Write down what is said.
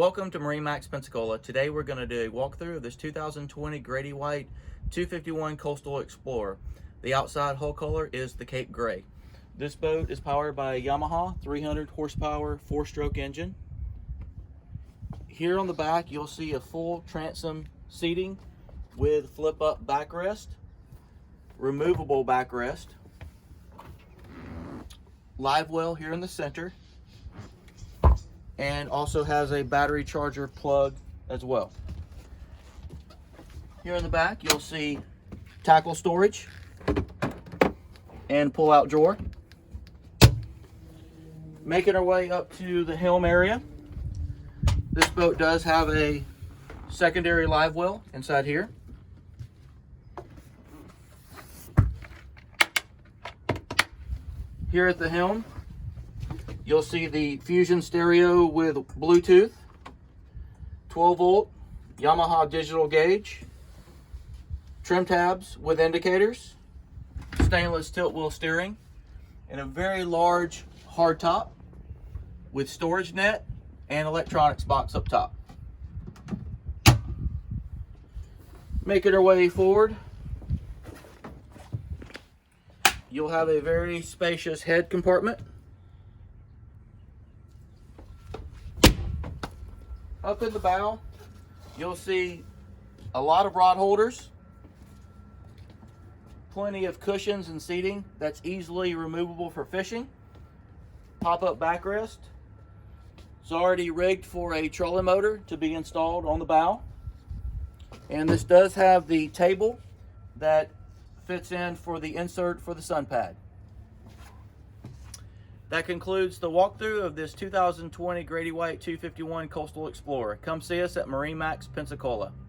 Welcome to MarineMax Pensacola. Today we're going to do a walkthrough of this 2020 Grady-White 251 Coastal Explorer. The outside hull color is the Cape Gray. This boat is powered by a Yamaha 300 horsepower 4-stroke engine. Here on the back you'll see a full transom seating with flip-up backrest, removable backrest, live well here in the center, and also has a battery charger plug as well. Here in the back you'll see tackle storage and pull-out drawer. Making our way up to the helm area, this boat does have a secondary live well inside here. Here at the helm you'll see the Fusion stereo with Bluetooth, 12 volt Yamaha digital gauge, trim tabs with indicators, stainless tilt wheel steering, and a very large hard top with storage net and electronics box up top. Making our way forward, you'll have a very spacious head compartment. Up in the bow, you'll see a lot of rod holders, plenty of cushions and seating that's easily removable for fishing, pop-up backrest. It's already rigged for a trolling motor to be installed on the bow. And this does have the table that fits in for the insert for the sun pad. That concludes the walkthrough of this 2020 Grady-White 251 Coastal Explorer. Come see us at MarineMax Pensacola.